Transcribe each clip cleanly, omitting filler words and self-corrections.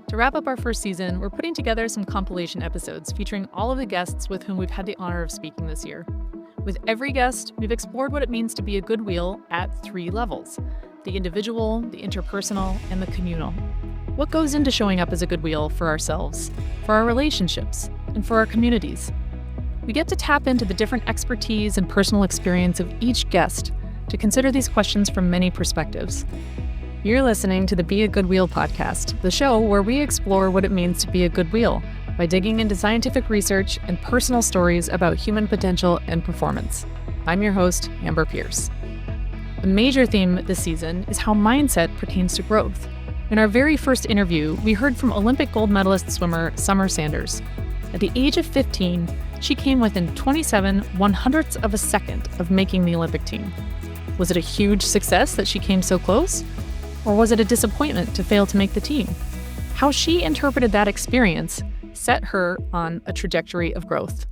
To wrap up our first season, we're putting together some compilation episodes featuring all of the guests with whom we've had the honor of speaking this year. With every guest, we've explored what it means to be a good wheel at 3 levels: the individual, the interpersonal, and the communal. What goes into showing up as a good wheel for ourselves, for our relationships, and for our communities? We get to tap into the different expertise and personal experience of each guest to consider these questions from many perspectives. You're listening to the Be a Good Wheel podcast, the show where we explore what it means to be a good wheel by digging into scientific research and personal stories about human potential and performance. I'm your host, Amber Pierce. The major theme this season is how mindset pertains to growth. In our very first interview, we heard from Olympic gold medalist swimmer Summer Sanders. At the age of 15, she came within 27 one-hundredths of a second of making the Olympic team. Was it a huge success that she came so close? Or was it a disappointment to fail to make the team? How she interpreted that experience set her on a trajectory of growth.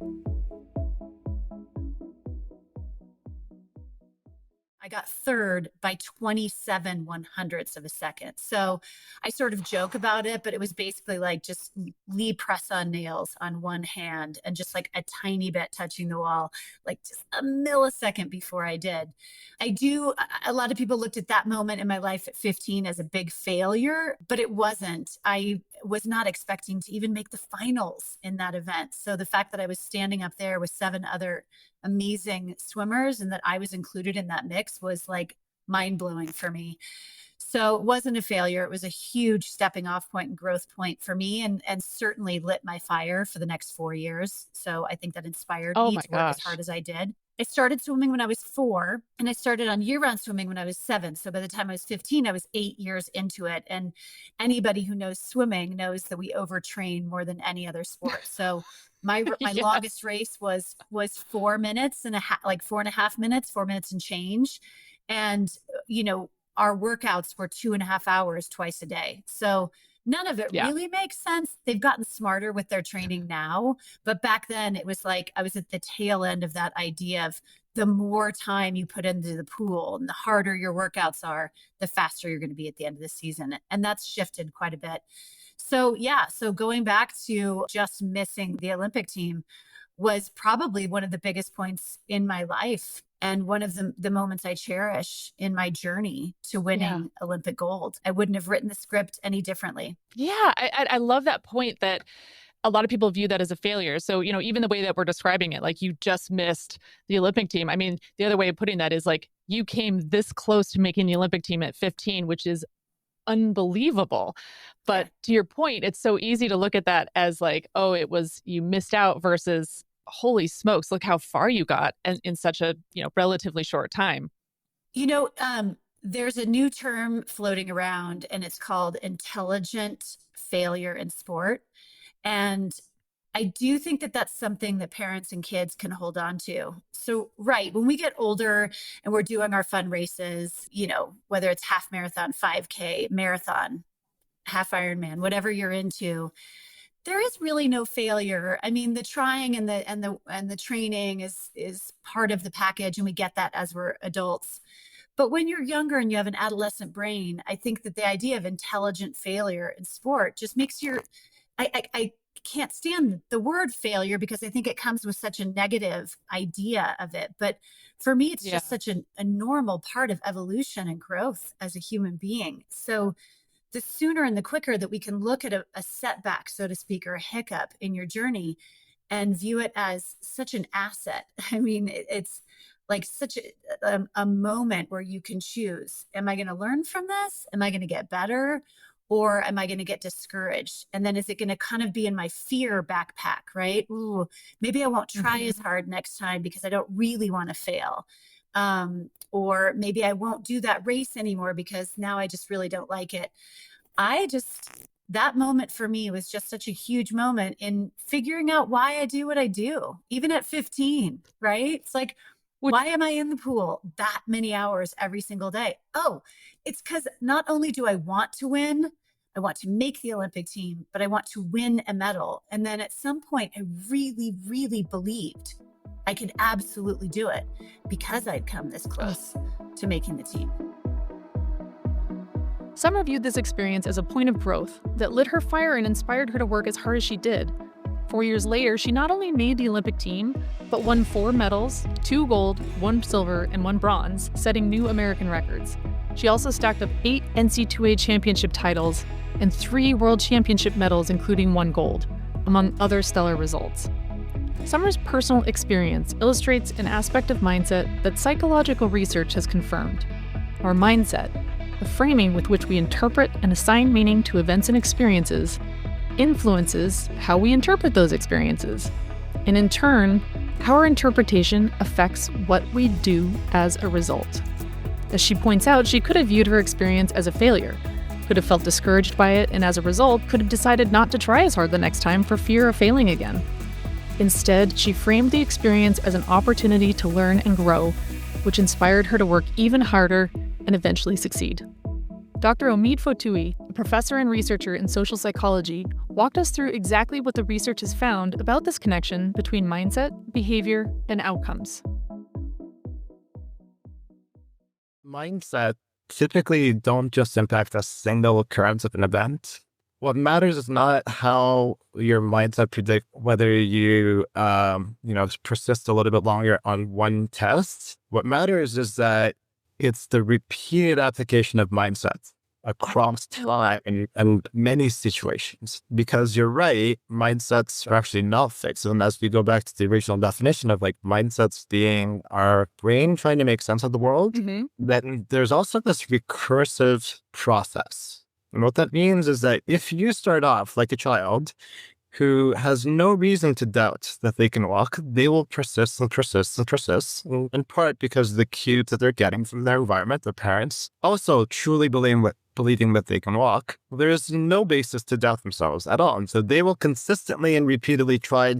I got third by 27 one-hundredths of a second. So I sort of joke about it, but it was basically like just lead press on nails on one hand and just like a tiny bit touching the wall, like just a millisecond before I did. A lot of people looked at that moment in my life at 15 as a big failure, but it wasn't. I was not expecting to even make the finals in that event. So the fact that I was standing up there with 7 other amazing swimmers and that I was included in that mix was like mind-blowing for me. So it wasn't a failure. It was a huge stepping off point and growth point for me, and certainly lit my fire for the next 4 years. So I think that inspired me to work as hard as I did. I started swimming when I was 4, and I started on year-round swimming when I was 7. So by the time I was 15, I was 8 years into it. And anybody who knows swimming knows that we overtrain more than any other sport. So my Yes. longest race was 4 minutes and a half, like 4.5 minutes, 4 minutes and change. And, our workouts were 2.5 hours twice a day. So none of it really makes sense. They've gotten smarter with their training now. But back then it was like I was at the tail end of that idea of the more time you put into the pool and the harder your workouts are, the faster you're going to be at the end of the season. And that's shifted quite a bit. So going back to just missing the Olympic team was probably one of the biggest points in my life and one of the moments I cherish in my journey to winning Olympic gold. I wouldn't have written the script any differently. Yeah, I love that point that a lot of people view that as a failure. So, even the way that we're describing it, like you just missed the Olympic team. I mean, the other way of putting that is like you came this close to making the Olympic team at 15, which is unbelievable. But to your point, it's so easy to look at that as like, oh, it was you missed out versus holy smokes, look how far you got in such a relatively short time. There's a new term floating around and it's called intelligent failure in sport. And I do think that that's something that parents and kids can hold on to. So, right, when we get older and we're doing our fun races, whether it's half marathon, 5K, marathon, half Ironman, whatever you're into, there is really no failure. I mean, the trying and the training is part of the package, and we get that as we're adults. But when you're younger and you have an adolescent brain, I think that the idea of intelligent failure in sport just makes I can't stand the word failure because I think it comes with such a negative idea of it. But for me, it's just such a normal part of evolution and growth as a human being. So the sooner and the quicker that we can look at a setback, so to speak, or a hiccup in your journey and view it as such an asset. I mean, it's like such a moment where you can choose, am I going to learn from this? Am I going to get better? Or am I going to get discouraged? And then is it going to kind of be in my fear backpack, right? Ooh, maybe I won't try as hard next time because I don't really want to fail. Or maybe I won't do that race anymore because now I just really don't like it. That moment for me was just such a huge moment in figuring out why I do what I do, even at 15, right? It's like, why am I in the pool that many hours every single day? Oh, it's because not only do I want to win, I want to make the Olympic team, but I want to win a medal. And then at some point, I really, really believed I could absolutely do it because I'd come this close to making the team. Summer viewed this experience as a point of growth that lit her fire and inspired her to work as hard as she did. 4 years later, she not only made the Olympic team, but won 4 medals, 2 gold, 1 silver, and 1 bronze, setting new American records. She also stacked up 8 NCAA championship titles and 3 world championship medals, including 1 gold, among other stellar results. Summer's personal experience illustrates an aspect of mindset that psychological research has confirmed. Our mindset, the framing with which we interpret and assign meaning to events and experiences, influences how we interpret those experiences. And in turn, our interpretation affects what we do as a result. As she points out, she could have viewed her experience as a failure, could have felt discouraged by it, and as a result, could have decided not to try as hard the next time for fear of failing again. Instead, she framed the experience as an opportunity to learn and grow, which inspired her to work even harder and eventually succeed. Dr. Omid Fotui, a professor and researcher in social psychology, walked us through exactly what the research has found about this connection between mindset, behavior, and outcomes. Mindset typically don't just impact a single occurrence of an event. What matters is not how your mindset predicts whether you, persist a little bit longer on one test. What matters is that it's the repeated application of mindset across time and many situations. Because you're right, mindsets are actually not fixed. And as we go back to the original definition of mindsets being our brain trying to make sense of the world, then there's also this recursive process. And what that means is that if you start off like a child who has no reason to doubt that they can walk, they will persist and persist and persist, in part because of the cues that they're getting from their environment, their parents, also truly believing that they can walk. There is no basis to doubt themselves at all. And so they will consistently and repeatedly try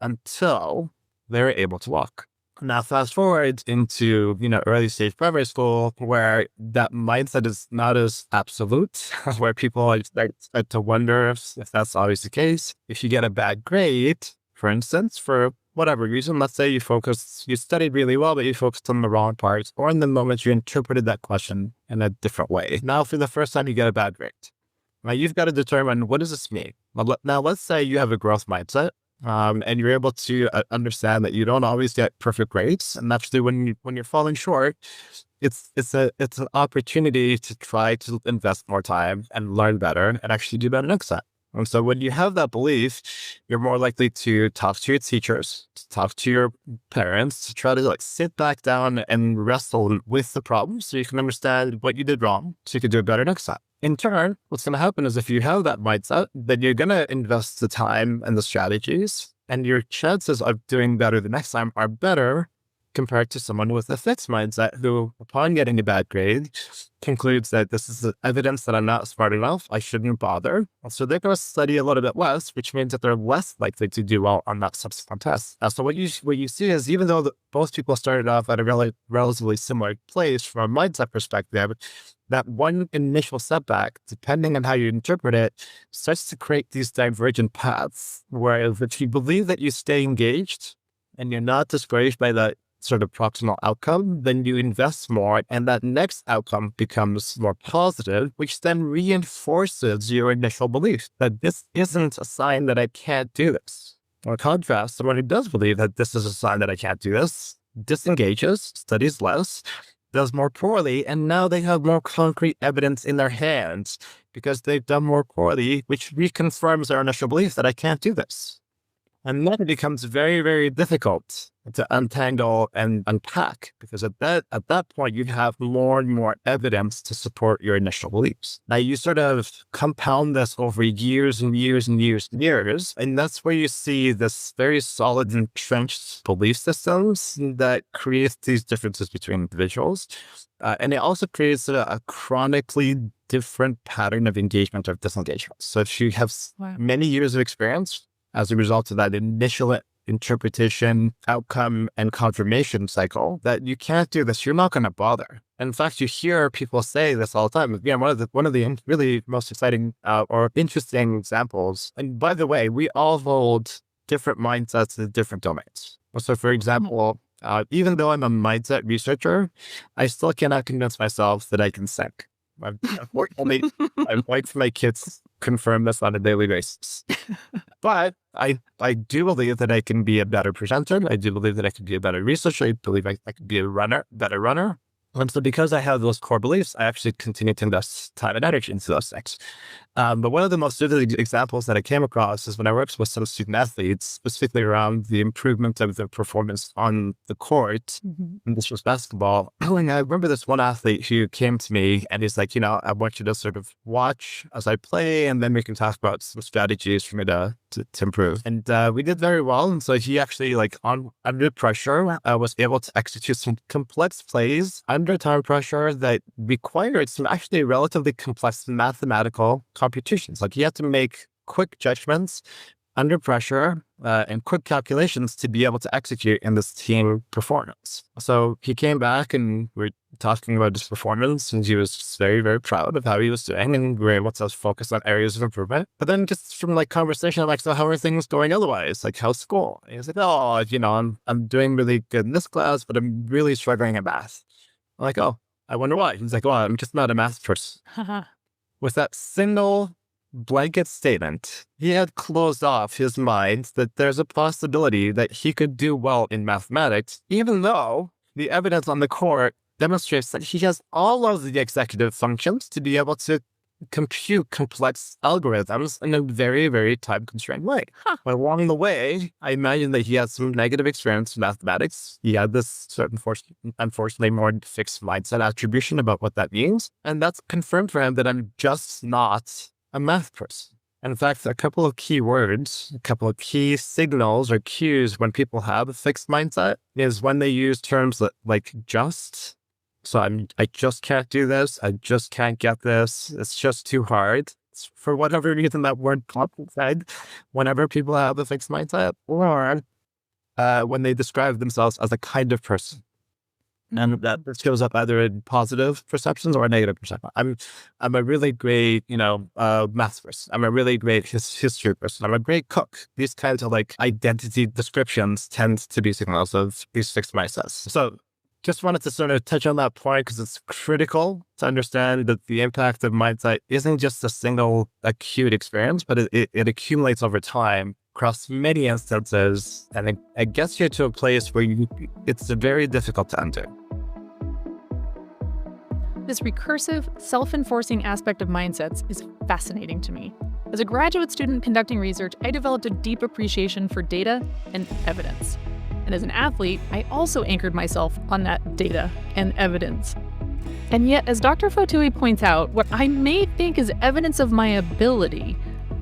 until they're able to walk. Now, fast forward into, early stage primary school, where that mindset is not as absolute, where people start to wonder if that's always the case. If you get a bad grade, for instance, for whatever reason, let's say you studied really well, but you focused on the wrong parts, or in the moment you interpreted that question in a different way. Now, for the first time, you get a bad grade. Now, you've got to determine, what does this mean? Now, let's say you have a growth mindset. And you're able to understand that you don't always get perfect grades, and actually, when you're falling short, it's an opportunity to try to invest more time and learn better and actually do better next time. And so, when you have that belief, you're more likely to talk to your teachers, to talk to your parents, to try to sit back down and wrestle with the problem, so you can understand what you did wrong, so you can do it better next time. In turn, what's going to happen is if you have that mindset, then you're going to invest the time and the strategies, and your chances of doing better the next time are better compared to someone with a fixed mindset who, upon getting a bad grade, concludes that this is evidence that I'm not smart enough, I shouldn't bother. And so they're going to study a little bit less, which means that they're less likely to do well on that subsequent test. So what you see is, even though both people started off at a relatively similar place from a mindset perspective, that one initial setback, depending on how you interpret it, starts to create these divergent paths, whereas if you believe that you stay engaged and you're not discouraged by that sort of proximal outcome, then you invest more, and that next outcome becomes more positive, which then reinforces your initial belief that this isn't a sign that I can't do this. In contrast, someone who does believe that this is a sign that I can't do this disengages, studies less, does more poorly, and now they have more concrete evidence in their hands because they've done more poorly, which reconfirms their initial belief that I can't do this. And then it becomes very, very difficult to untangle and unpack, because at that point, you have more and more evidence to support your initial beliefs. Now, you sort of compound this over years and years and years and years, and that's where you see this very solid entrenched belief systems that create these differences between individuals. And it also creates a chronically different pattern of engagement or disengagement. So if you have many years of experience, as a result of that initial interpretation, outcome, and confirmation cycle, that you can't do this, you're not going to bother. In fact, you hear people say this all the time. One of the really most exciting or interesting examples. And by the way, we all hold different mindsets in different domains. So, for example, even though I'm a mindset researcher, I still cannot convince myself that I can sing. Unfortunately, I like my kids confirm this on a daily basis. But I do believe that I can be a better presenter. I do believe that I can be a better researcher. I believe I can be a better runner. And so because I have those core beliefs, I actually continue to invest time and energy into those things. But one of the most vivid examples that I came across is when I worked with some student athletes, specifically around the improvement of their performance on the court. And this was basketball. And I remember this one athlete who came to me and he's like, I want you to sort of watch as I play, and then we can talk about some strategies for me to improve. And we did very well. And so he actually, under pressure, was able to execute some complex plays under time pressure that required some actually relatively complex mathematical computations. Like he had to make quick judgments under pressure and quick calculations to be able to execute in this team performance. So he came back and we're talking about his performance, and he was just very, very proud of how he was doing, and we were able to focus on areas of improvement. But then just from conversation, I'm like, so how are things going otherwise? Like, how's school? And he's like, oh, I'm doing really good in this class, but I'm really struggling in math. I'm like, oh, I wonder why. He's like, well, I'm just not a math person. With that single blanket statement, he had closed off his mind that there's a possibility that he could do well in mathematics, even though the evidence on the court demonstrates that he has all of the executive functions to be able to compute complex algorithms in a very, very time-constrained way. But along the way, I imagine that he had some negative experience in mathematics. He had this certain, unfortunately, more fixed mindset attribution about what that means. And that's confirmed for him that I'm just not a math person. And in fact, a couple of key words, a couple of key signals or cues when people have a fixed mindset is when they use terms like just. So I just can't do this. I just can't get this. It's just too hard. For whatever reason, that word popped inside whenever people have a fixed mindset, or when they describe themselves as a kind of person. And that shows up either in positive perceptions or negative perceptions. I'm a really great, math person. I'm a really great history person. I'm a great cook. These kinds of identity descriptions tend to be signals of these fixed mindsets. So just wanted to sort of touch on that point because it's critical to understand that the impact of mindset isn't just a single acute experience, but it accumulates over time across many instances, and it gets you to a place where it's very difficult to undo. This recursive, self-enforcing aspect of mindsets is fascinating to me. As a graduate student conducting research, I developed a deep appreciation for data and evidence. And as an athlete, I also anchored myself on that data and evidence. And yet, as Dr. Fotui points out, what I may think is evidence of my ability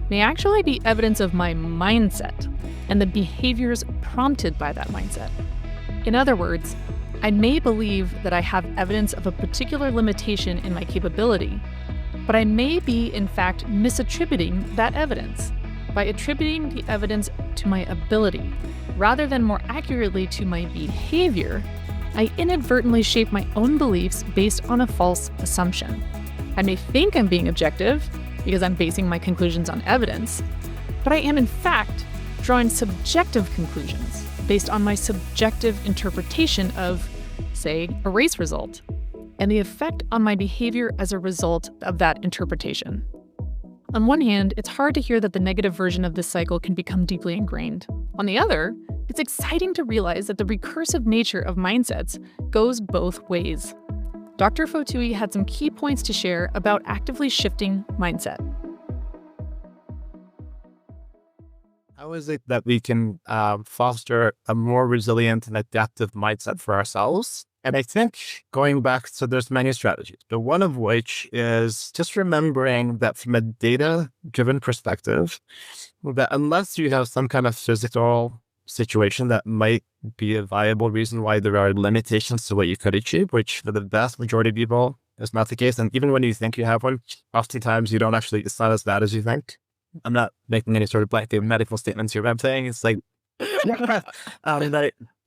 may actually be evidence of my mindset and the behaviors prompted by that mindset. In other words, I may believe that I have evidence of a particular limitation in my capability, but I may be, in fact, misattributing that evidence by attributing the evidence to my ability rather than more accurately to my behavior. I inadvertently shape my own beliefs based on a false assumption. I may think I'm being objective because I'm basing my conclusions on evidence, but I am in fact drawing subjective conclusions based on my subjective interpretation of, say, a race result, and the effect on my behavior as a result of that interpretation. On one hand, it's hard to hear that the negative version of this cycle can become deeply ingrained. On the other, it's exciting to realize that the recursive nature of mindsets goes both ways. Dr. Fotui had some key points to share about actively shifting mindset. How is it that we can foster a more resilient and adaptive mindset for ourselves? And I think going back, so there's many strategies, but one of which is just remembering that from a data-driven perspective, that unless you have some kind of physical situation that might be a viable reason why there are limitations to what you could achieve, which for the vast majority of people is not the case. And even when you think you have one, oftentimes you don't actually, it's not as bad as you think. I'm not making any sort of blanket medical statements here, but I'm saying it's like,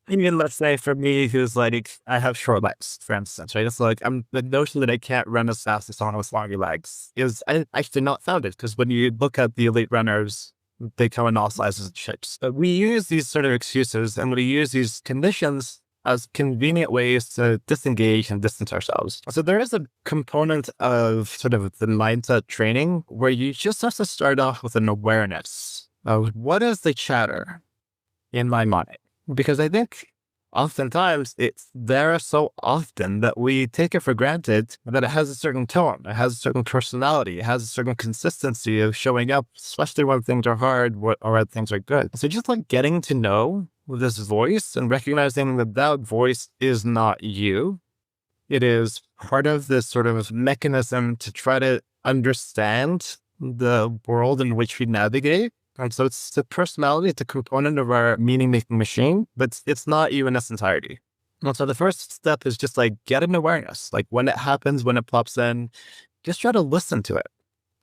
even let's say for me, who's like, I have short legs, for instance, right? It's like, the notion that I can't run as fast as someone with longer legs is actually not founded, because when you look at the elite runners, they come in all sizes and shapes. But we use these sort of excuses and we use these conditions as convenient ways to disengage and distance ourselves. So there is a component of sort of the mindset training where you just have to start off with an awareness of what is the chatter in my mind. Because I think oftentimes it's there so often that we take it for granted that it has a certain tone, it has a certain personality, it has a certain consistency of showing up, especially when things are hard or when things are good. So just like getting to know this voice and recognizing that that voice is not you. It is part of this sort of mechanism to try to understand the world in which we navigate. And so it's the personality, it's a component of our meaning-making machine, but it's not you in its entirety. And so the first step is just like get an awareness. Like when it happens, when it pops in, just try to listen to it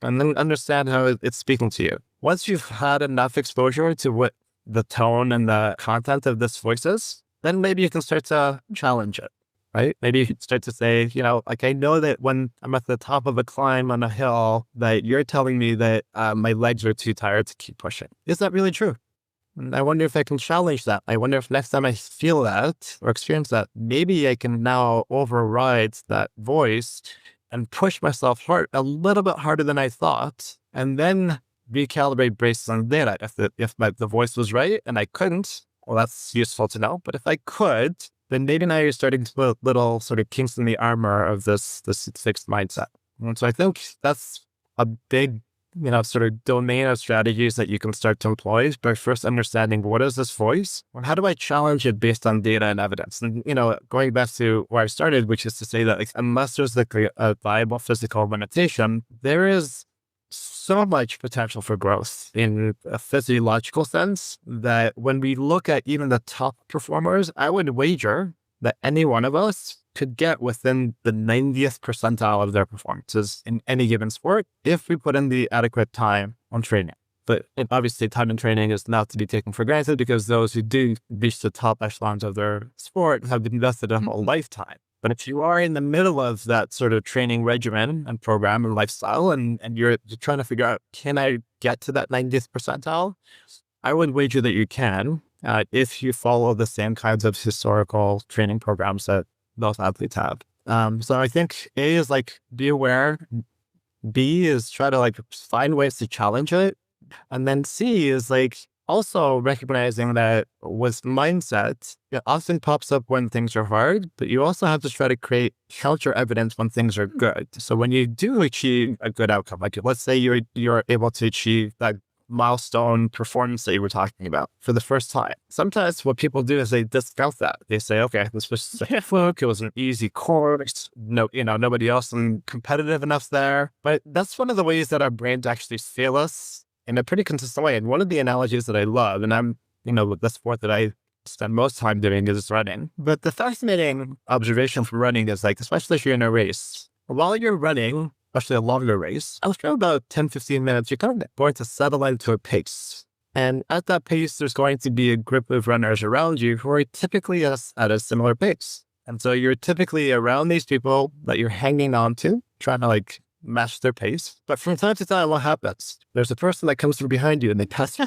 and then understand how it's speaking to you. Once you've had enough exposure to what the tone and the content of this voice is, then maybe you can start to challenge it. Right? Maybe you could start to say, like I know that when I'm at the top of a climb on a hill, that you're telling me that my legs are too tired to keep pushing. Is that really true? And I wonder if I can challenge that. I wonder if next time I feel that or experience that, maybe I can now override that voice and push myself a little bit harder than I thought, and then recalibrate based on data. If the voice was right and I couldn't, well, that's useful to know. But if I could, then maybe now you're starting to put little sort of kinks in the armor of this fixed mindset. And so I think that's a big, sort of domain of strategies that you can start to employ by first understanding what is this voice and how do I challenge it based on data and evidence. And, going back to where I started, which is to say that unless there's a viable physical limitation, there is so much potential for growth in a physiological sense that when we look at even the top performers, I would wager that any one of us could get within the 90th percentile of their performances in any given sport if we put in the adequate time on training. But obviously time and training is not to be taken for granted because those who do reach the top echelons of their sport have invested a whole lifetime. But if you are in the middle of that sort of training regimen and program and lifestyle, and you're trying to figure out, can I get to that 90th percentile? I would wager that you can if you follow the same kinds of historical training programs that those athletes have. So I think A is like, be aware. B is try to like find ways to challenge it. And then C is like, also recognizing that with mindset, it often pops up when things are hard, but you also have to try to create counter evidence when things are good. So when you do achieve a good outcome, like let's say you're able to achieve that milestone performance that you were talking about for the first time. Sometimes what people do is they discount that. They say, okay, this was just a fluke. It was an easy course. No, nobody else is competitive enough there. But that's one of the ways that our brains actually fail us in a pretty consistent way. And one of the analogies that I love, and I'm, the sport that I spend most time doing is running. But the fascinating observation from running is like, especially if you're in a race, while you're running, especially a longer race, after about 10, 15 minutes, you're kind of going to settle into a pace. And at that pace, there's going to be a group of runners around you who are typically at a similar pace. And so you're typically around these people that you're hanging on to, trying to like match their pace. But from time to time, what happens? There's a person that comes from behind you and they pass you.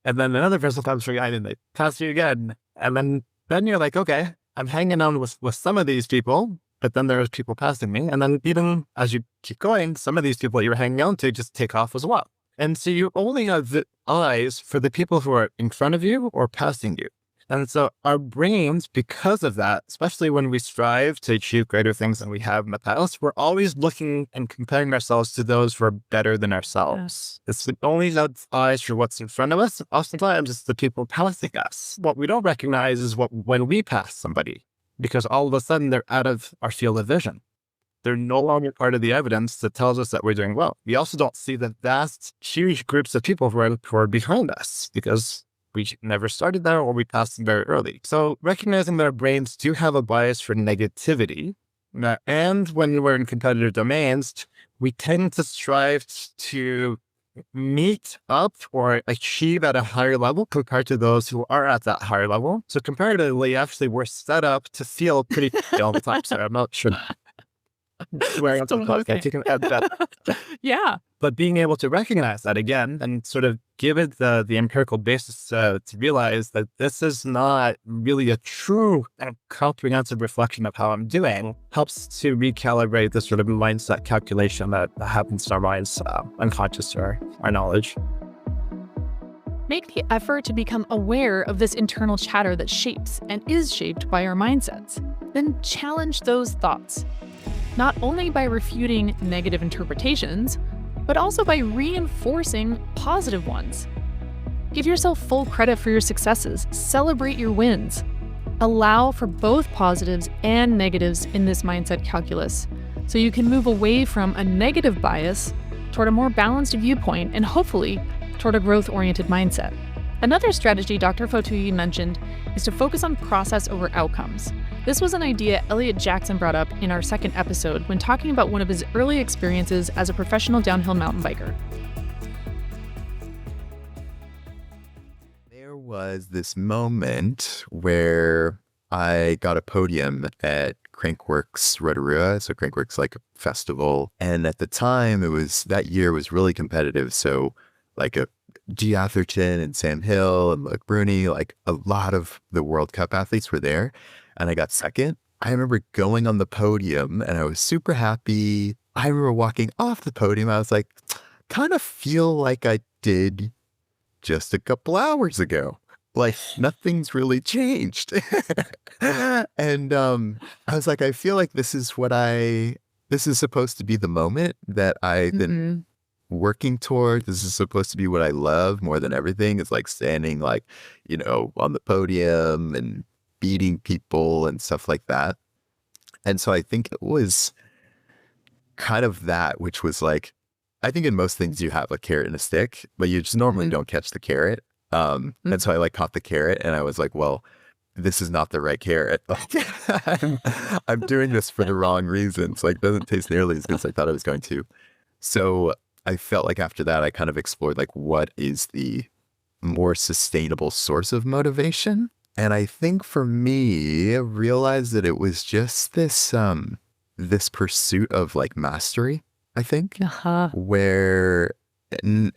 And then another person comes from behind and they pass you again. And then you're like, okay, I'm hanging on with some of these people, but then there's people passing me. And then even as you keep going, some of these people you're hanging on to just take off as well. And so you only have the eyes for the people who are in front of you or passing you. And so our brains, because of that, especially when we strive to achieve greater things than we have in the past, we're always looking and comparing ourselves to those who are better than ourselves. Yeah. It's only the eyes for what's in front of us. Oftentimes, it's the people passing us. What we don't recognize is when we pass somebody, because all of a sudden they're out of our field of vision. They're no longer part of the evidence that tells us that we're doing well. We also don't see the vast, huge groups of people who are behind us because we never started there or we passed them very early. So recognizing that our brains do have a bias for negativity, and when we're in competitive domains, we tend to strive to meet up or achieve at a higher level compared to those who are at that higher level. So comparatively, actually, we're set up to feel pretty all the time. So I'm not sure. Swearing on the podcast, you can add that. Yeah. But being able to recognize that again and sort of give it the empirical basis to realize that this is not really a true and comprehensive reflection of how I'm doing helps to recalibrate the sort of mindset calculation that happens in our minds, unconscious to our knowledge. Make the effort to become aware of this internal chatter that shapes and is shaped by our mindsets. Then challenge those thoughts, not only by refuting negative interpretations, but also by reinforcing positive ones. Give yourself full credit for your successes. Celebrate your wins. Allow for both positives and negatives in this mindset calculus, so you can move away from a negative bias toward a more balanced viewpoint and hopefully toward a growth-oriented mindset. Another strategy Dr. Fotouyi mentioned is to focus on process over outcomes. This was an idea Elliot Jackson brought up in our second episode when talking about one of his early experiences as a professional downhill mountain biker. There was this moment where I got a podium at Crankworks Rotorua. So Crankworks like a festival. And at the time that year was really competitive. So like a G. Atherton and Sam Hill and Luke Bruni, like a lot of the World Cup athletes were there. And I got second. I remember going on the podium and I was super happy. I remember walking off the podium. I was like, kind of feel like I did just a couple hours ago. Like nothing's really changed. And I was like, I feel like this is supposed to be the moment that I've been working toward. This is supposed to be what I love more than everything. It's like standing like, on the podium and beating people and stuff like that. And so I think it was kind of that, which was like, I think in most things you have a carrot and a stick, but you just normally don't catch the carrot. And so I like caught the carrot and I was like, well, this is not the right carrot. I'm doing this for the wrong reasons. Like, it doesn't taste nearly as good as I thought it was going to. So I felt like after that, I kind of explored like, what is the more sustainable source of motivation? And I think for me, I realized that it was just this pursuit of like mastery, I think, where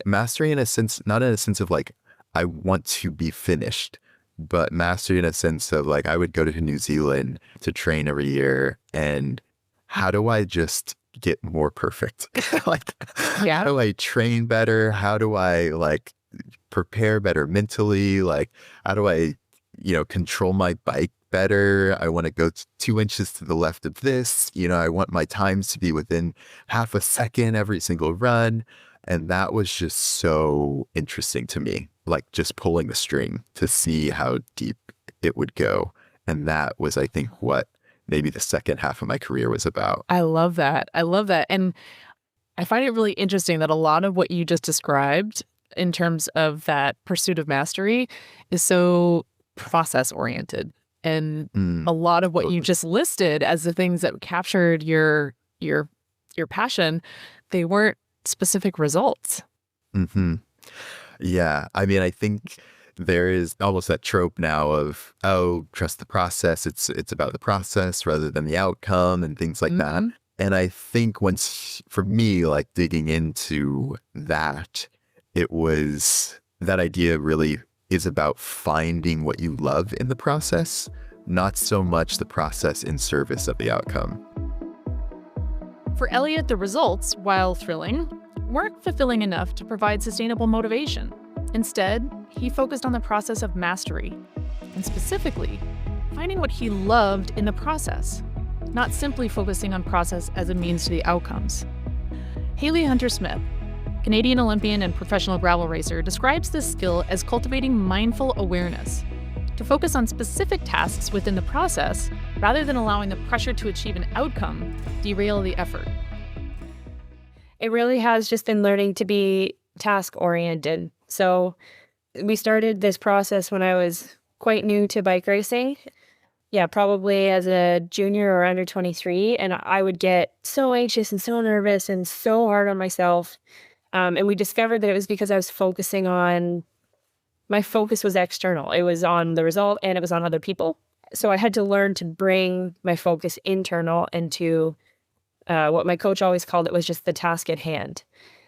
mastery in a sense, not in a sense of like, I want to be finished, but mastery in a sense of like, I would go to New Zealand to train every year. And how do I just get more perfect? Like, how do I train better? How do I like prepare better mentally? Like, how do I control my bike better? I want to go 2 inches to the left of this. I want my times to be within half a second every single run. And that was just so interesting to me, like just pulling the string to see how deep it would go. And that was, I think, what maybe the second half of my career was about. I love that. And I find it really interesting that a lot of what you just described in terms of that pursuit of mastery is so process oriented. And a lot of what you just listed as the things that captured your passion, they weren't specific results. Yeah. I mean, I think there is almost that trope now of, trust the process. It's about the process rather than the outcome and things like that. And I think once, for me, like digging into that, it was that idea really is about finding what you love in the process, not so much the process in service of the outcome. For Elliot, the results, while thrilling, weren't fulfilling enough to provide sustainable motivation. Instead, he focused on the process of mastery, and specifically, finding what he loved in the process, not simply focusing on process as a means to the outcomes. Haley Hunter-Smith, Canadian Olympian and professional gravel racer, describes this skill as cultivating mindful awareness, to focus on specific tasks within the process rather than allowing the pressure to achieve an outcome derail the effort. It really has just been learning to be task-oriented. So we started this process when I was quite new to bike racing. Yeah, probably as a junior or under 23. And I would get so anxious and so nervous and so hard on myself. And we discovered that it was because I was my focus was external. It was on the result and it was on other people. So I had to learn to bring my focus internal into what my coach always called it was just the task at hand.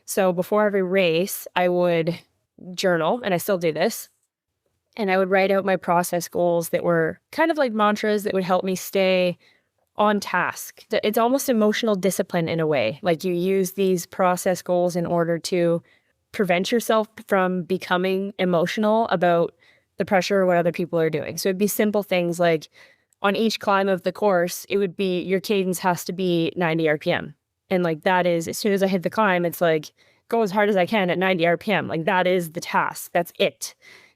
So before every race, I would journal, and I still do this. And I would write out my process goals that were kind of like mantras that would help me stay on task. It's almost emotional discipline in a way. Like you use these process goals in order to prevent yourself from becoming emotional about the pressure or what other people are doing. So it'd be simple things like on each climb of the course, it would be your cadence has to be 90 RPM. And like that is, as soon as I hit the climb, it's like go as hard as I can at 90 RPM. Like that is the task. That's it.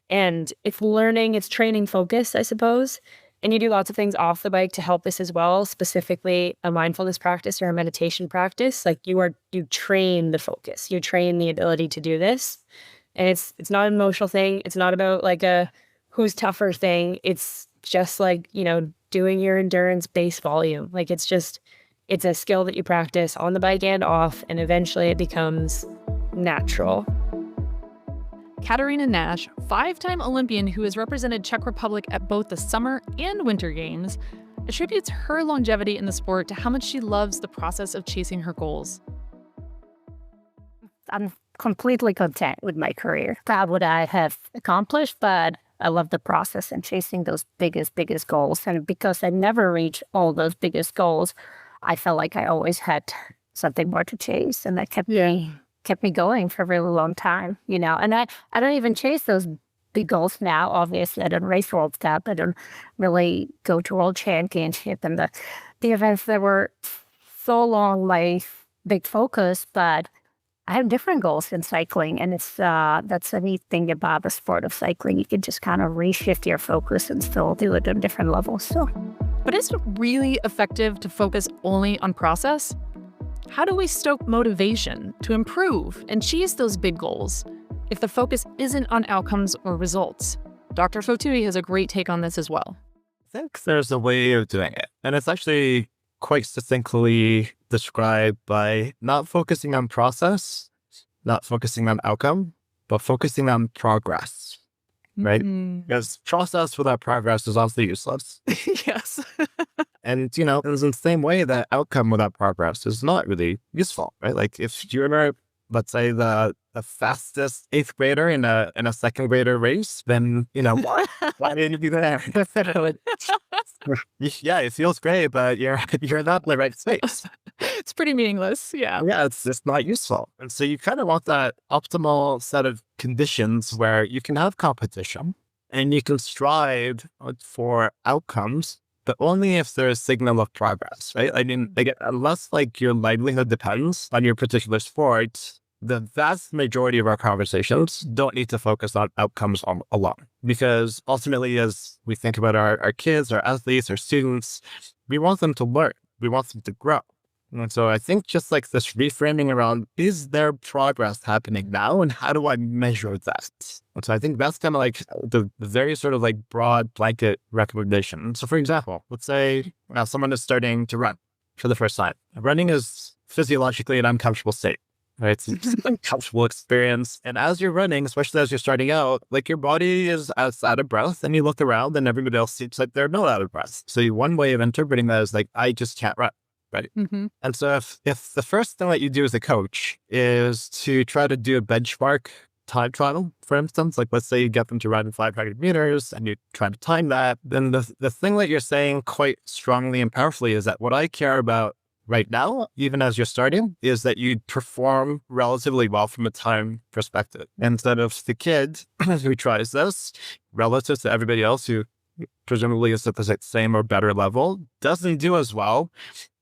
And it's learning, it's training focus, I suppose. And you do lots of things off the bike to help this as well, specifically a mindfulness practice or a meditation practice. Like you train the focus, you train the ability to do this. And it's not an emotional thing. It's not about like a who's tougher thing. It's just like, doing your endurance base volume. Like it's a skill that you practice on the bike and off, and eventually it becomes natural. Katarina Nash, 5-time Olympian who has represented Czech Republic at both the Summer and Winter Games, attributes her longevity in the sport to how much she loves the process of chasing her goals. I'm completely content with my career. Proud what I have accomplished, but I love the process and chasing those biggest goals. And because I never reached all those biggest goals, I felt like I always had something more to chase, and that kept me going for a really long time, And I don't even chase those big goals now. Obviously, I don't race World Cup. I don't really go to World Championship and the events that were so long my big focus. But I have different goals in cycling, and it's that's a neat thing about the sport of cycling. You can just kind of reshift your focus and still do it on different levels. But is it really effective to focus only on process? How do we stoke motivation to improve and chase those big goals if the focus isn't on outcomes or results? Dr. Fotui has a great take on this as well. I think there's a way of doing it, and it's actually quite succinctly described by not focusing on process, not focusing on outcome, but focusing on progress, right? Because process without progress is also useless. Yes. And, it's in the same way that outcome without progress is not really useful, right? Like if you're, let's say, the fastest 8th grader in a second grader race, then, why didn't you do that? Yeah, it feels great, but you're not in the right space. It's pretty meaningless. Yeah. Yeah, it's just not useful. And so you kind of want that optimal set of conditions where you can have competition and you can strive for outcomes, but only if there's a signal of progress, right? I mean, again, unless your livelihood depends on your particular sport, the vast majority of our conversations don't need to focus on outcomes alone. Because ultimately, as we think about our kids, our athletes, our students, we want them to learn. We want them to grow. And so I think just this reframing around, is there progress happening now? And how do I measure that? And so I think that's kind of the very sort of broad blanket recommendation. So for example, let's say someone is starting to run for the first time. Running is physiologically an uncomfortable state, right? It's an uncomfortable experience. And as you're running, especially as you're starting out, your body is out of breath, and you look around and everybody else seems like they're not out of breath. So one way of interpreting that is I just can't run. Right. Mm-hmm. And so if the first thing that you do as a coach is to try to do a benchmark time trial, for instance, let's say you get them to run 500 meters and you try to time that, then the thing that you're saying quite strongly and powerfully is that what I care about right now, even as you're starting, is that you perform relatively well from a time perspective. Instead of the kid who tries this relative to everybody else who presumably is at the same or better level, doesn't do as well,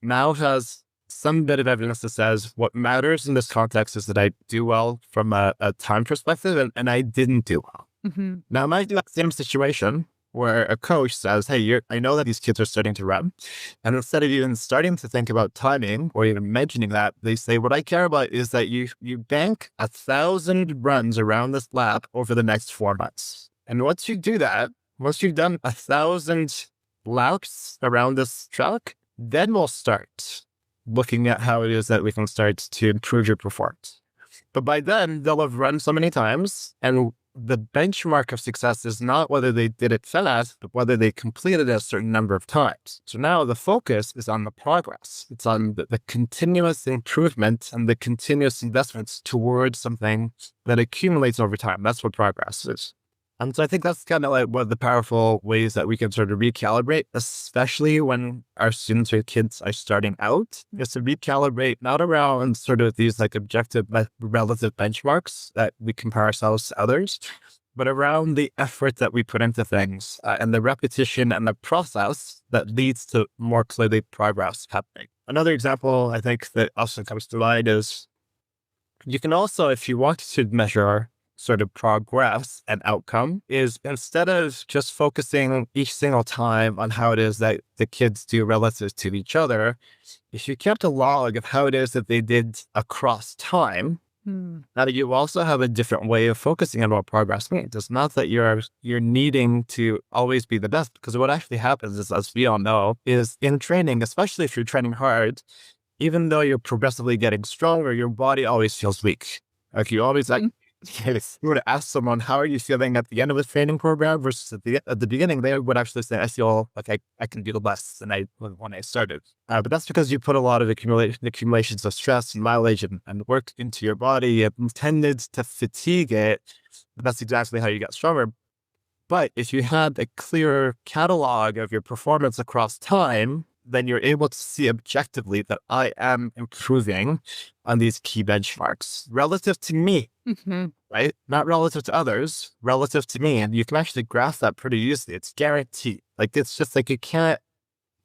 now has some bit of evidence that says what matters in this context is that I do well from a time perspective, and I didn't do well. Mm-hmm. Now, I might do that same situation where a coach says, hey, I know that these kids are starting to run. And instead of even starting to think about timing or even mentioning that, they say, what I care about is that you bank 1,000 runs around this lap over the next 4 months. And once you do that, once you've done 1,000 laps around this track, then we'll start looking at how it is that we can start to improve your performance. But by then, they'll have run so many times, and the benchmark of success is not whether they did it fast, but whether they completed it a certain number of times. So now the focus is on the progress. It's on the continuous improvement and the continuous investments towards something that accumulates over time. That's what progress is. And so I think that's kind of like one of the powerful ways that we can sort of recalibrate, especially when our students or kids are starting out, is to recalibrate not around sort of these like objective relative benchmarks that we compare ourselves to others, but around the effort that we put into things and the repetition and the process that leads to more clearly progress happening. Another example I think that also comes to mind is you can also, if you want to measure sort of progress and outcome, is instead of just focusing each single time on how it is that the kids do relative to each other, if you kept a log of how it is that they did across time, now you also have a different way of focusing on what progress means. It's not that you're needing to always be the best, because what actually happens is, as we all know, is in training, especially if you're training hard, even though you're progressively getting stronger, your body always feels weak. Like you always if you were to ask someone, how are you feeling at the end of a training program versus at the beginning, they would actually say, I feel like I can do less than when I started. But that's because you put a lot of accumulations of stress and mileage and work into your body and tended to fatigue it. That's exactly how you got stronger. But if you had a clearer catalog of your performance across time, then you're able to see objectively that I am improving on these key benchmarks relative to me, right? Not relative to others, relative to me. And you can actually grasp that pretty easily. It's guaranteed. Like, it's just like you can't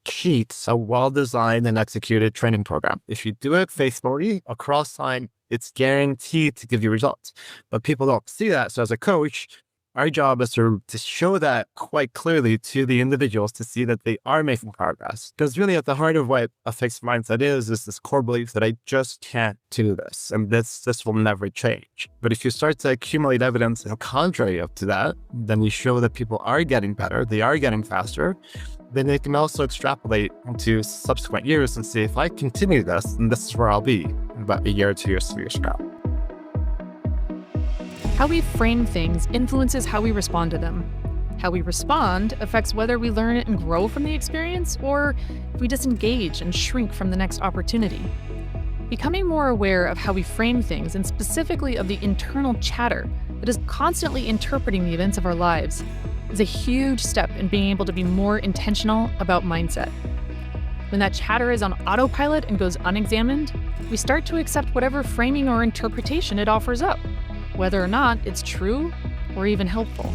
cheat a well-designed and executed training program. If you do it faithfully across time, it's guaranteed to give you results. But people don't see that. So as a coach, our job is to show that quite clearly to the individuals to see that they are making progress. Because really at the heart of what a fixed mindset is this core belief that I just can't do this and this will never change. But if you start to accumulate evidence contrary to that, then you show that people are getting better, they are getting faster, then they can also extrapolate into subsequent years and say, if I continue this, then this is where I'll be in about a year or 2 years, 3 years from now. How we frame things influences how we respond to them. How we respond affects whether we learn and grow from the experience, or if we disengage and shrink from the next opportunity. Becoming more aware of how we frame things, and specifically of the internal chatter that is constantly interpreting the events of our lives, is a huge step in being able to be more intentional about mindset. When that chatter is on autopilot and goes unexamined, we start to accept whatever framing or interpretation it offers up, whether or not it's true or even helpful.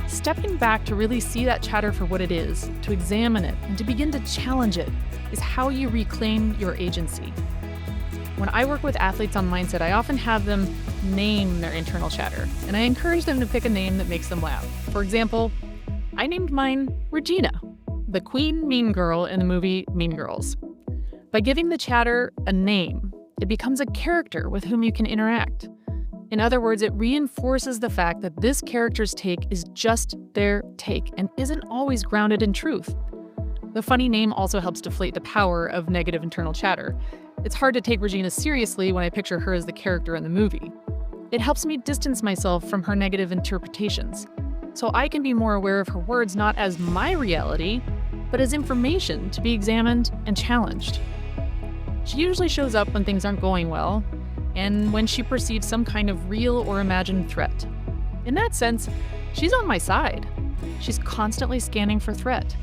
Stepping back to really see that chatter for what it is, to examine it, and to begin to challenge it is how you reclaim your agency. When I work with athletes on mindset, I often have them name their internal chatter, and I encourage them to pick a name that makes them laugh. For example, I named mine Regina, the queen mean girl in the movie Mean Girls. By giving the chatter a name, it becomes a character with whom you can interact. In other words, it reinforces the fact that this character's take is just their take and isn't always grounded in truth. The funny name also helps deflate the power of negative internal chatter. It's hard to take Regina seriously when I picture her as the character in the movie. It helps me distance myself from her negative interpretations, so I can be more aware of her words not as my reality, but as information to be examined and challenged. She usually shows up when things aren't going well, and when she perceives some kind of real or imagined threat. In that sense, she's on my side. She's constantly scanning for threat.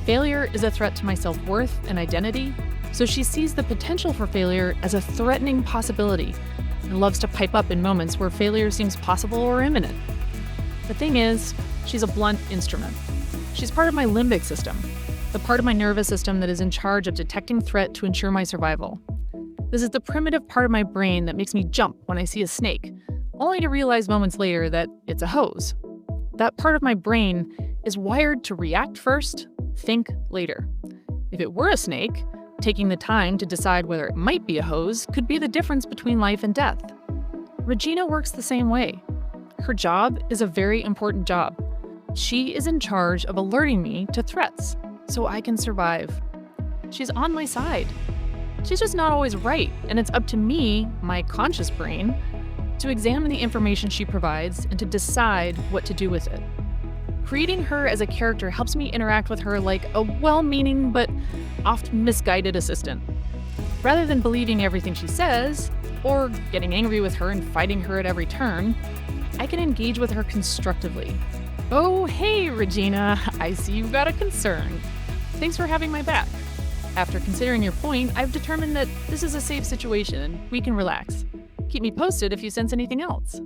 Failure is a threat to my self-worth and identity, so she sees the potential for failure as a threatening possibility and loves to pipe up in moments where failure seems possible or imminent. The thing is, she's a blunt instrument. She's part of my limbic system, the part of my nervous system that is in charge of detecting threat to ensure my survival. This is the primitive part of my brain that makes me jump when I see a snake, only to realize moments later that it's a hose. That part of my brain is wired to react first, think later. If it were a snake, taking the time to decide whether it might be a hose could be the difference between life and death. Regina works the same way. Her job is a very important job. She is in charge of alerting me to threats so I can survive. She's on my side. She's just not always right, and it's up to me, my conscious brain, to examine the information she provides and to decide what to do with it. Creating her as a character helps me interact with her like a well-meaning but oft misguided assistant. Rather than believing everything she says, or getting angry with her and fighting her at every turn, I can engage with her constructively. Oh, hey, Regina, I see you've got a concern. Thanks for having my back. After considering your point, I've determined that this is a safe situation and we can relax. Keep me posted if you sense anything else.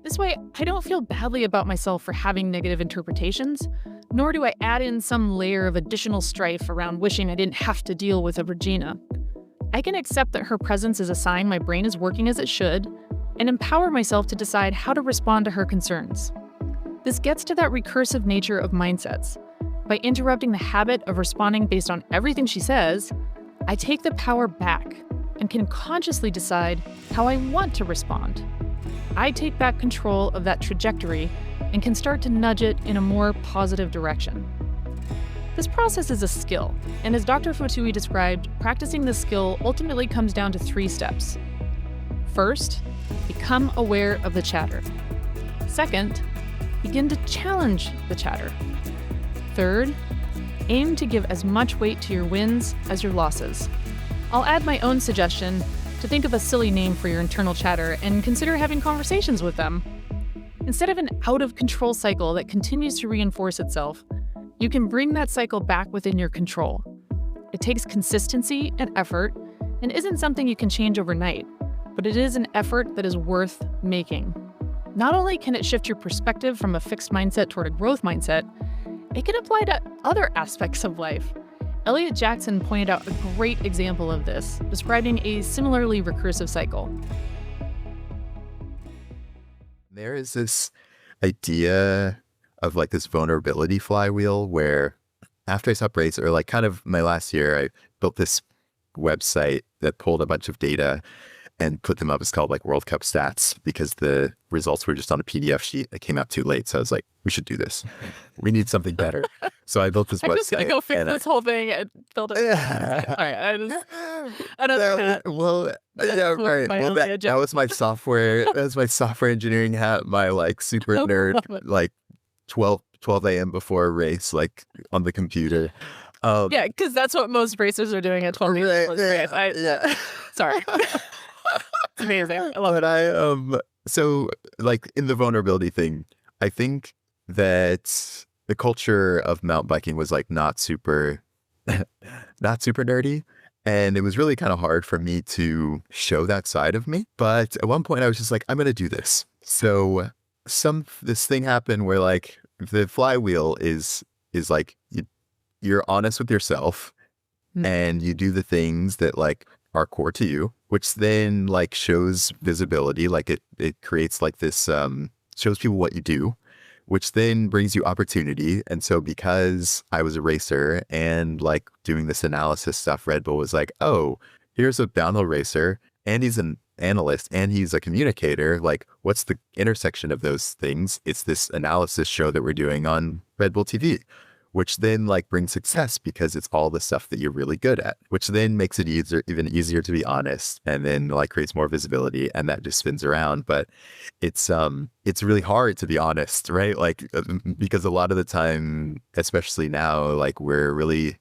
This way, I don't feel badly about myself for having negative interpretations, nor do I add in some layer of additional strife around wishing I didn't have to deal with a Regina. I can accept that her presence is a sign my brain is working as it should, and empower myself to decide how to respond to her concerns. This gets to that recursive nature of mindsets. By interrupting the habit of responding based on everything she says, I take the power back and can consciously decide how I want to respond. I take back control of that trajectory and can start to nudge it in a more positive direction. This process is a skill, and as Dr. Fatui described, practicing this skill ultimately comes down to 3 steps. First, become aware of the chatter. Second, begin to challenge the chatter. Third, aim to give as much weight to your wins as your losses. I'll add my own suggestion to think of a silly name for your internal chatter and consider having conversations with them. Instead of an out-of-control cycle that continues to reinforce itself, you can bring that cycle back within your control. It takes consistency and effort and isn't something you can change overnight, but it is an effort that is worth making. Not only can it shift your perspective from a fixed mindset toward a growth mindset, it can apply to other aspects of life. Elliot Jackson pointed out a great example of this, describing a similarly recursive cycle. There is this idea of like this vulnerability flywheel where after I stopped race, or like kind of my last year, I built this website that pulled a bunch of data and put them up. It's called like World Cup stats because the results were just on a PDF sheet that came out too late. So I was like, we should do this. We need something better. So I built this website. I'm just gonna go fix this whole thing and build it. All right, I don't. Well, yeah, right. Well, that was my software. That was my software engineering hat. My like super nerd, like 12 a.m. before a race, like on the computer. Yeah, because that's what most racers are doing at 12 a.m. before the race. Yeah. Sorry. It's amazing. I love it. But so like in the vulnerability thing, I think that the culture of mountain biking was like not super nerdy. And it was really kind of hard for me to show that side of me. But at one point I was just like, I'm going to do this. So this thing happened where like the flywheel is like you're honest with yourself and you do the things that like are core to you, which then like shows visibility. Like it creates like this, shows people what you do, which then brings you opportunity. And so because I was a racer and like doing this analysis stuff, Red Bull was like, oh, here's a downhill racer and he's an analyst and he's a communicator. Like what's the intersection of those things? It's this analysis show that we're doing on Red Bull TV, which then like brings success because it's all the stuff that you're really good at, which then makes it even easier to be honest, and then like creates more visibility, and that just spins around. But it's really hard to be honest, right? Like because a lot of the time, especially now, like we're really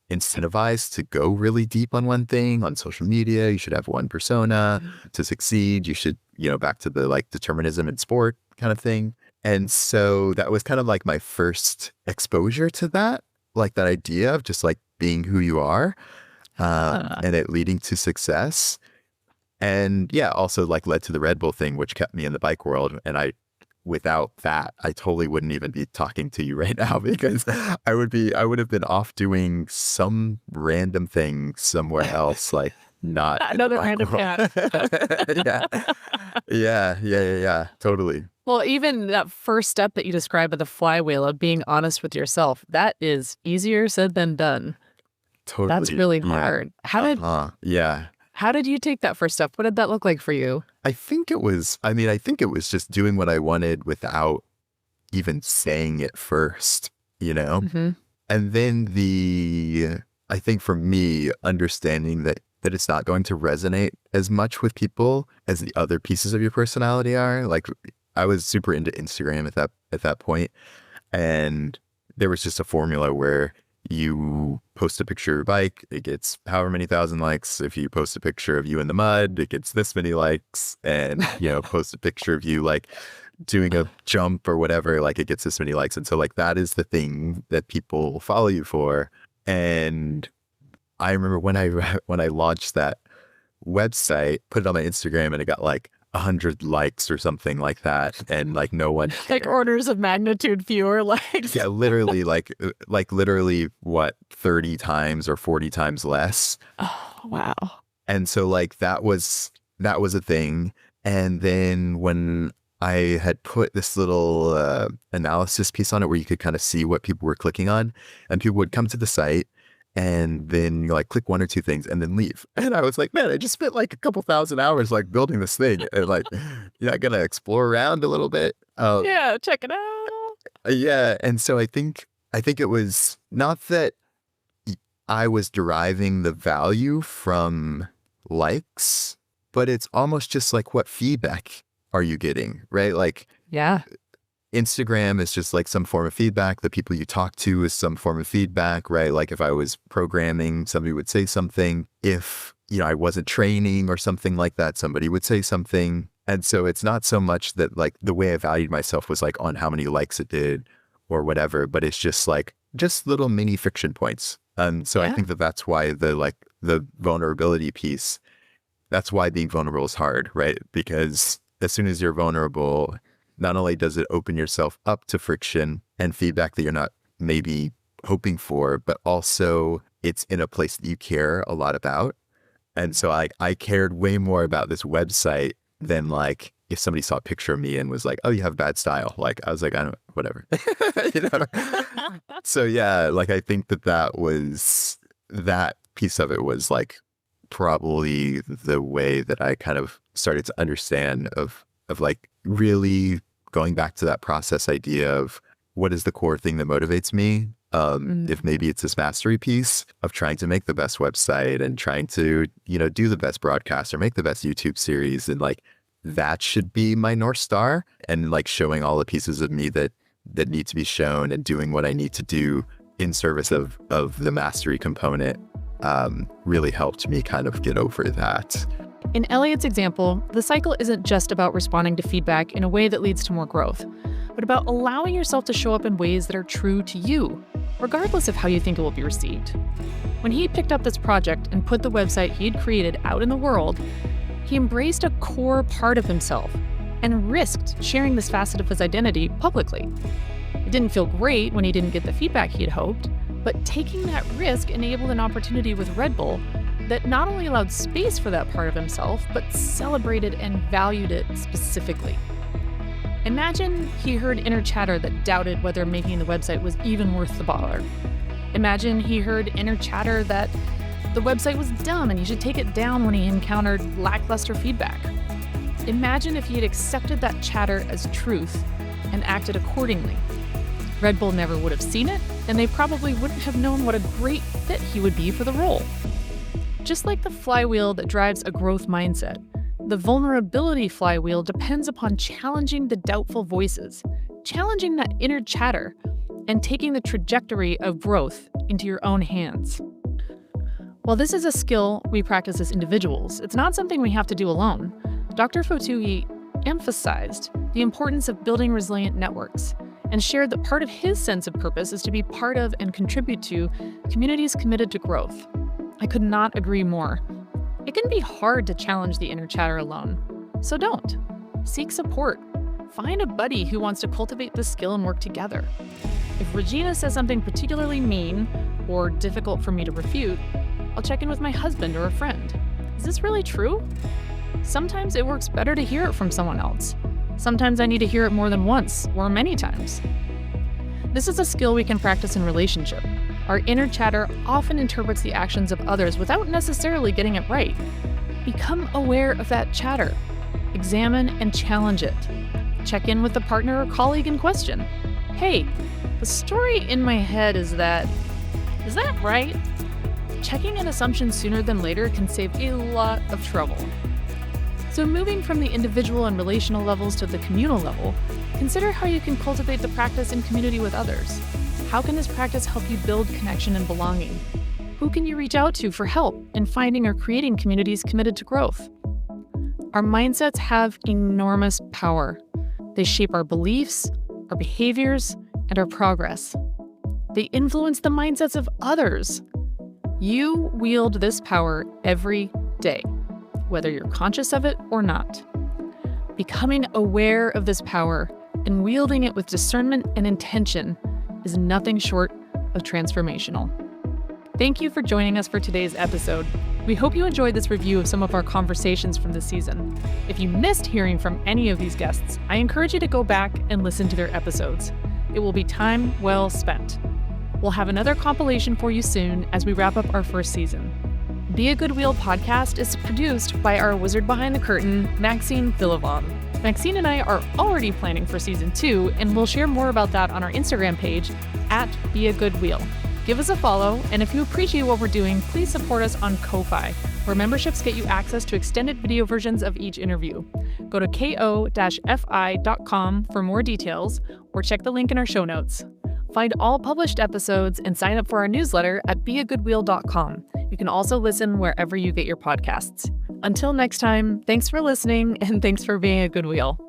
incentivized to go really deep on one thing on social media. You should have one persona to succeed. You should, back to the like determinism in sport kind of thing. And so that was kind of like my first exposure to that, like that idea of just like being who you are and it leading to success. And yeah, also like led to the Red Bull thing, which kept me in the bike world. And without that, I totally wouldn't even be talking to you right now because I would have been off doing some random thing somewhere else, like not another random cat. Yeah, totally. Well, even that first step that you described of the flywheel of being honest with yourself, that is easier said than done. Totally. That's really hard. How did you take that first step? What did that look like for you? I think it was just doing what I wanted without even saying it first, And then I think for me, understanding that that it's not going to resonate as much with people as the other pieces of your personality are. Like I was super into Instagram at that point, and there was just a formula where you post a picture of your bike, it gets however many thousand likes. If you post a picture of you in the mud, it gets this many likes. And, post a picture of you like doing a jump or whatever, like it gets this many likes. And so like that is the thing that people follow you for. And I remember when I launched that website, put it on my Instagram, and it got like 100 likes or something like that, and like no one cared. Like orders of magnitude fewer likes. Yeah, literally like literally what, 30 times or 40 times less. Oh, wow. And so like that was a thing. And then when I had put this little analysis piece on it where you could kind of see what people were clicking on, and people would come to the site and then like click one or two things and then leave. And I was like, man, I just spent like a couple thousand hours like building this thing, and like, you're not gonna explore around a little bit. Yeah, check it out. Yeah. And so I think it was not that I was deriving the value from likes, but it's almost just like, what feedback are you getting, right? Like, yeah, Instagram is just like some form of feedback. The people you talk to is some form of feedback, right? Like if I was programming, somebody would say something. If, I wasn't training or something like that, somebody would say something. And so it's not so much that like the way I valued myself was like on how many likes it did or whatever, but it's just like just little mini friction points. And so I think that's why the vulnerability piece, that's why being vulnerable is hard, right? Because as soon as you're vulnerable, not only does it open yourself up to friction and feedback that you're not maybe hoping for, but also it's in a place that you care a lot about. And so I cared way more about this website than like if somebody saw a picture of me and was like, oh, you have bad style. Like I was like, I don't, whatever. So yeah, like I think that piece of it was like probably the way that I kind of started to understand of like really going back to that process idea of what is the core thing that motivates me. If maybe it's this mastery piece of trying to make the best website and trying to, do the best broadcast or make the best YouTube series, and like that should be my North Star, and like showing all the pieces of me that need to be shown and doing what I need to do in service of the mastery component really helped me kind of get over that. In Elliot's example, the cycle isn't just about responding to feedback in a way that leads to more growth, but about allowing yourself to show up in ways that are true to you, regardless of how you think it will be received. When he picked up this project and put the website he had created out in the world, he embraced a core part of himself and risked sharing this facet of his identity publicly. It didn't feel great when he didn't get the feedback he had hoped, but taking that risk enabled an opportunity with Red Bull that not only allowed space for that part of himself, but celebrated and valued it specifically. Imagine he heard inner chatter that doubted whether making the website was even worth the bother. Imagine he heard inner chatter that the website was dumb and he should take it down when he encountered lackluster feedback. Imagine if he had accepted that chatter as truth and acted accordingly. Red Bull never would have seen it, and they probably wouldn't have known what a great fit he would be for the role. Just like the flywheel that drives a growth mindset, the vulnerability flywheel depends upon challenging the doubtful voices, challenging that inner chatter, and taking the trajectory of growth into your own hands. While this is a skill we practice as individuals, it's not something we have to do alone. Dr. Fotouhi emphasized the importance of building resilient networks and shared that part of his sense of purpose is to be part of and contribute to communities committed to growth. I could not agree more. It can be hard to challenge the inner chatter alone, so don't. Seek support. Find a buddy who wants to cultivate this skill and work together. If Regina says something particularly mean or difficult for me to refute, I'll check in with my husband or a friend. Is this really true? Sometimes it works better to hear it from someone else. Sometimes I need to hear it more than once or many times. This is a skill we can practice in relationship. Our inner chatter often interprets the actions of others without necessarily getting it right. Become aware of that chatter. Examine and challenge it. Check in with the partner or colleague in question. Hey, the story in my head is that right? checking in assumptions sooner than later can save a lot of trouble. So moving from the individual and relational levels to the communal level, consider how you can cultivate the practice in community with others. How can this practice help you build connection and belonging? Who can you reach out to for help in finding or creating communities committed to growth? Our mindsets have enormous power. They shape our beliefs, our behaviors, and our progress. They influence the mindsets of others. You wield this power every day, whether you're conscious of it or not. Becoming aware of this power and wielding it with discernment and intention is nothing short of transformational. Thank you for joining us for today's episode. We hope you enjoyed this review of some of our conversations from this season. If you missed hearing from any of these guests, I encourage you to go back and listen to their episodes. It will be time well spent. We'll have another compilation for you soon as we wrap up our first season. Be a Good Wheel podcast is produced by our wizard behind the curtain, Maxine Philovon. Maxine and I are already planning for season 2, and we'll share more about that on our Instagram page at Be a Good Wheel. Give us a follow, and if you appreciate what we're doing, please support us on Ko-Fi, where memberships get you access to extended video versions of each interview. Go to ko-fi.com for more details, or check the link in our show notes. Find all published episodes and sign up for our newsletter at beagoodwheel.com. You can also listen wherever you get your podcasts. Until next time, thanks for listening and thanks for being a good wheel.